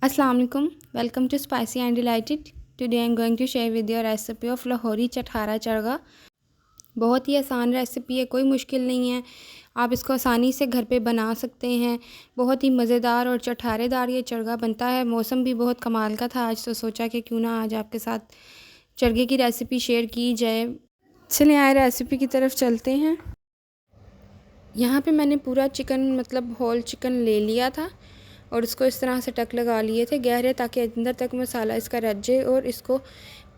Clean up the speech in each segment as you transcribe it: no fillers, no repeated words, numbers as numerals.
अस्सलाम वालेकुम, welcome to Spicy and Delighted. Today I am going to share with your recipe of Lahori chatkhara chargha. बहुत ही आसान रेसिपी है, कोई मुश्किल नहीं है। आप इसको आसानी से घर पे बना सकते हैं। बहुत ही मज़ेदार और चटखारेदार ये चरगा बनता है। मौसम भी बहुत कमाल का था आज, तो सोचा कि क्यों ना आज आपके साथ चरगे की रेसिपी शेयर की जाए। चलिए आए रेसिपी की तरफ चलते हैं। यहाँ पे मैंने पूरा चिकन मतलब होल चिकन ले लिया था और इसको इस तरह से टक लगा लिए थे गहरे, ताकि अंदर तक मसाला इसका रच जाए। और इसको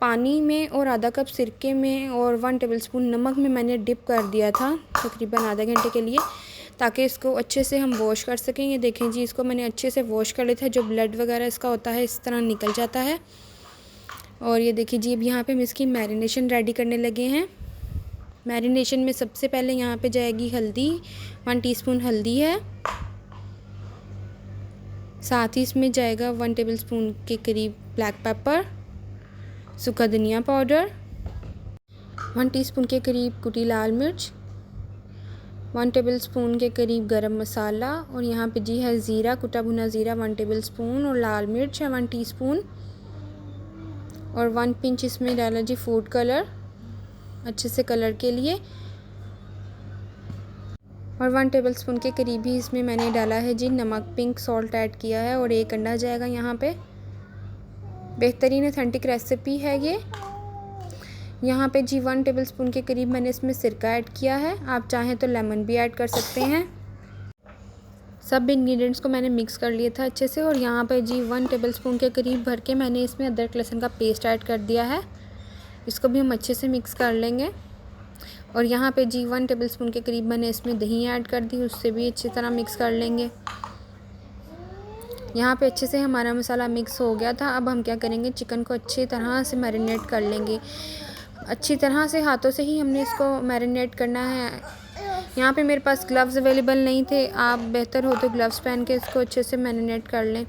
पानी में और आधा कप सिरके में और 1 टेबलस्पून नमक में मैंने डिप कर दिया था तकरीबन आधा घंटे के लिए, ताकि इसको अच्छे से हम वॉश कर सकें। ये देखें जी, इसको मैंने अच्छे से वॉश कर लिया था। जो ब्लड वगैरह इसका होता है इस तरह निकल जाता है। और ये देखिए जी, अब यहाँ पे हम इसकी मैरिनेशन रेडी करने लगे हैं। मैरिनेशन में सबसे पहले यहाँ पे जाएगी हल्दी, 1 टीस्पून हल्दी है। साथ ही इसमें जाएगा 1 टेबलस्पून के करीब ब्लैक पेपर, सूखा धनिया पाउडर, 1 टीस्पून के करीब कुटी लाल मिर्च, 1 टेबलस्पून के करीब गरम मसाला। और यहाँ पे जी है ज़ीरा, कुटा भुना ज़ीरा 1 टेबलस्पून। और लाल मिर्च है 1 टीस्पून। और 1 पिंच इसमें डाला जी फूड कलर, अच्छे से कलर के लिए। और 1 टेबलस्पून के करीब ही इसमें मैंने डाला है जी नमक, पिंक सॉल्ट ऐड किया है। और 1 अंडा जाएगा यहाँ पे। बेहतरीन ऑथेंटिक रेसिपी है ये। यहाँ पे जी 1 टेबलस्पून के करीब मैंने इसमें सिरका ऐड किया है। आप चाहें तो लेमन भी ऐड कर सकते हैं। सब इंग्रेडिएंट्स को मैंने मिक्स कर लिया था अच्छे से। और यहाँ पे जी 1 टेबलस्पून के करीब भर के मैंने इसमें अदरक लहसुन का पेस्ट ऐड कर दिया है। इसको भी हम अच्छे से मिक्स कर लेंगे। और यहाँ पे जी 1 टेबलस्पून के करीब मैंने इसमें दही ऐड कर दी, उससे भी अच्छी तरह मिक्स कर लेंगे। यहाँ पे अच्छे से हमारा मसाला मिक्स हो गया था। अब हम क्या करेंगे, चिकन को अच्छी तरह से मैरिनेट कर लेंगे। अच्छी तरह से हाथों से ही हमने इसको मैरिनेट करना है। यहाँ पे मेरे पास ग्लव्स अवेलेबल नहीं थे, आप बेहतर हो तो ग्लव्स पहन के इसको अच्छे से मैरिनेट कर लें।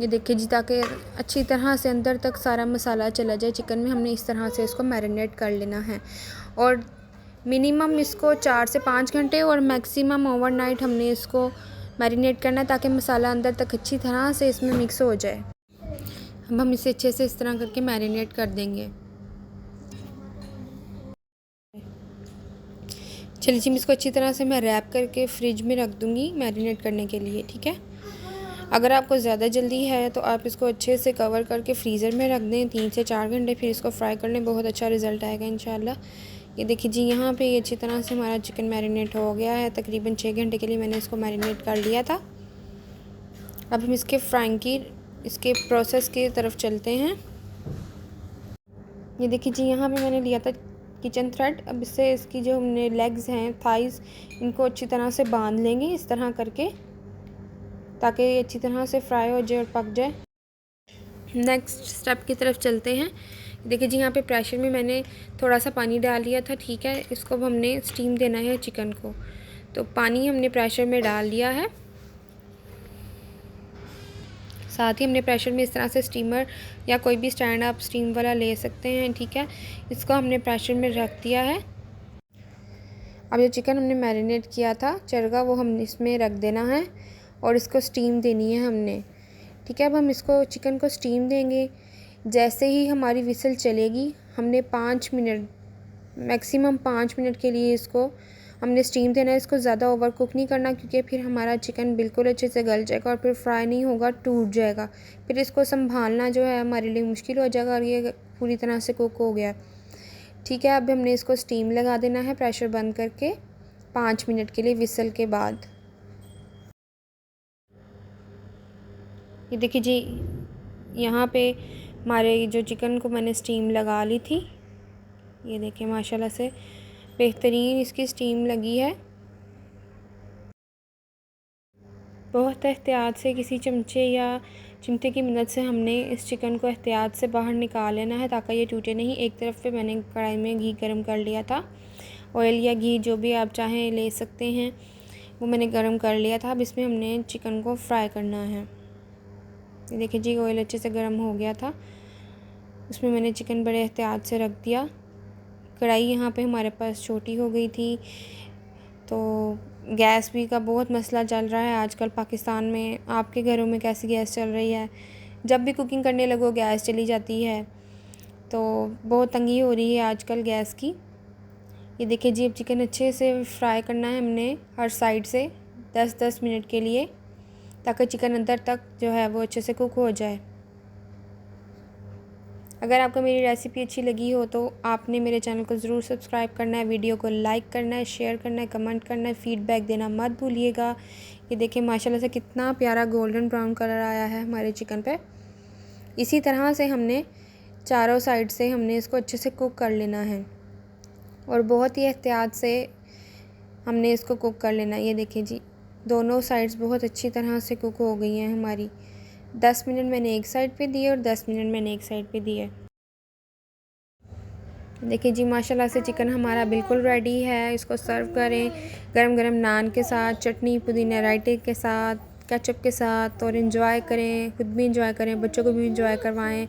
ये देखिए जी, ताकि अच्छी तरह से अंदर तक सारा मसाला चला जाए चिकन में, हमने इस तरह से इसको मैरिनेट कर लेना है। और मिनिमम इसको 4 से 5 घंटे और मैक्सिमम ओवरनाइट हमने इसको मैरिनेट करना है, ताकि मसाला अंदर तक अच्छी तरह से इसमें मिक्स हो जाए। अब हम इसे अच्छे से इस तरह करके मैरिनेट कर देंगे। चलिए जी, इसको अच्छी तरह से मैं रैप करके फ्रिज में रख दूँगी मैरिनेट करने के लिए, ठीक है। अगर आपको ज़्यादा जल्दी है तो आप इसको अच्छे से कवर करके फ्रीज़र में रख दें 3 से 4 घंटे, फिर इसको फ्राई कर लें, बहुत अच्छा रिज़ल्ट आएगा इंशाल्लाह। ये देखिए जी, यहाँ पे ये अच्छी तरह से हमारा चिकन मैरिनेट हो गया है। तकरीबन 6 घंटे के लिए मैंने इसको मैरिनेट कर लिया था। अब हम इसके प्रोसेस की तरफ चलते हैं। ये देखिए जी, यहाँ पे मैंने लिया था किचन थ्रेड। अब इससे इसकी जो हमने लेग्स हैं, थाइज़, इनको अच्छी तरह से बांध लेंगे इस तरह करके, ताकि ये अच्छी तरह से फ्राई हो जाए और पक जाए। नेक्स्ट स्टेप की तरफ चलते हैं। देखिए जी, यहाँ पे प्रेशर में मैंने थोड़ा सा पानी डाल लिया था, ठीक है। इसको अब हमने स्टीम देना है चिकन को, तो पानी हमने प्रेशर में डाल लिया है। साथ ही हमने प्रेशर में इस तरह से स्टीमर या कोई भी स्टैंड आप स्टीम वाला ले सकते हैं, ठीक है। इसको हमने प्रेशर में रख दिया है। अब जो चिकन हमने मैरिनेट किया था चरगा, वो हम इसमें रख देना है और इसको स्टीम देनी है हमने, ठीक है। अब हम इसको चिकन को स्टीम देंगे। जैसे ही हमारी विसल चलेगी, हमने 5 मिनट, मैक्सिमम 5 मिनट के लिए इसको हमने स्टीम देना है। इसको ज़्यादा ओवर कुक नहीं करना, क्योंकि फिर हमारा चिकन बिल्कुल अच्छे से गल जाएगा और फिर फ्राई नहीं होगा, टूट जाएगा। फिर इसको संभालना जो है हमारे लिए मुश्किल हो जाएगा। और ये पूरी तरह से कुक हो गया, ठीक है। अब हमने इसको स्टीम लगा देना है प्रेशर बंद करके 5 मिनट के लिए विसल के बाद। ये देखिए जी, यहाँ पे हमारे जो चिकन को मैंने स्टीम लगा ली थी। ये देखिए माशाल्लाह से बेहतरीन इसकी स्टीम लगी है। बहुत एहतियात से किसी चमचे या चिमटे की मदद से हमने इस चिकन को एहतियात से बाहर निकाल लेना है, ताकि ये टूटे नहीं। एक तरफ पे मैंने कढ़ाई में घी गरम कर लिया था, ऑयल या घी जो भी आप चाहें ले सकते हैं, वो मैंने गरम कर लिया था। अब इसमें हमने चिकन को फ्राई करना है। ये देखिए जी, ऑयल अच्छे से गर्म हो गया था, उसमें मैंने चिकन बड़े एहतियात से रख दिया। कढ़ाई यहाँ पे हमारे पास छोटी हो गई थी, तो गैस भी का बहुत मसला चल रहा है आजकल पाकिस्तान में। आपके घरों में कैसी गैस चल रही है? जब भी कुकिंग करने लगो गैस चली जाती है, तो बहुत तंगी हो रही है आजकल गैस की। ये देखिए जी, अब चिकन अच्छे से फ्राई करना है हमने हर साइड से 10-10 मिनट के लिए, ताकि चिकन अंदर तक जो है वो अच्छे से कुक हो जाए। अगर आपको मेरी रेसिपी अच्छी लगी हो तो आपने मेरे चैनल को ज़रूर सब्सक्राइब करना है, वीडियो को लाइक करना है, शेयर करना है, कमेंट करना है, फ़ीडबैक देना मत भूलिएगा। ये देखिए माशाल्लाह से कितना प्यारा गोल्डन ब्राउन कलर आया है हमारे चिकन पे। इसी तरह से हमने चारों साइड से हमने इसको अच्छे से कुक कर लेना है और बहुत ही एहतियात से हमने इसको कुक कर लेना है। ये देखिए जी, दोनों साइड्स बहुत अच्छी तरह से कुक हो गई हैं हमारी। 10 मिनट मैंने एक साइड पे दिए और 10 मिनट मैंने एक साइड पे दिए। देखिए जी माशाल्लाह से चिकन हमारा बिल्कुल रेडी है। इसको सर्व करें गरम गरम नान के साथ, चटनी पुदीना रायते के साथ, केचप के साथ, और इन्जॉय करें, खुद भी इन्जॉय करें, बच्चों को भी इन्जॉय करवाएं।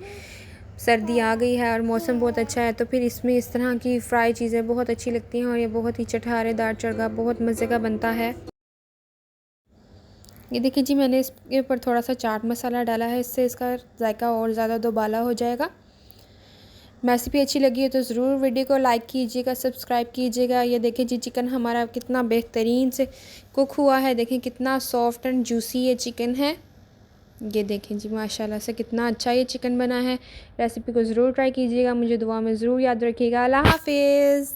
सर्दी आ गई है और मौसम बहुत अच्छा है, तो फिर इसमें इस तरह की फ्राई चीज़ें बहुत अच्छी लगती हैं और ये बहुत ही चटखारेदार चरगा बहुत मज़े का बनता है। ये देखिए जी, मैंने इसके ऊपर थोड़ा सा चाट मसाला डाला है, इससे इसका जायका और ज़्यादा दोबाला हो जाएगा। रेसिपी अच्छी लगी है तो ज़रूर वीडियो को लाइक कीजिएगा, सब्सक्राइब कीजिएगा। ये देखिए जी, चिकन हमारा कितना बेहतरीन से कुक हुआ है। देखें कितना सॉफ्ट एंड जूसी ये चिकन है। ये देखें जी माशाल्लाह से कितना अच्छा ये चिकन बना है। रेसिपी को ज़रूर ट्राई कीजिएगा, मुझे दुआ में ज़रूर याद रखिएगा। अल्लाह हाफिज़।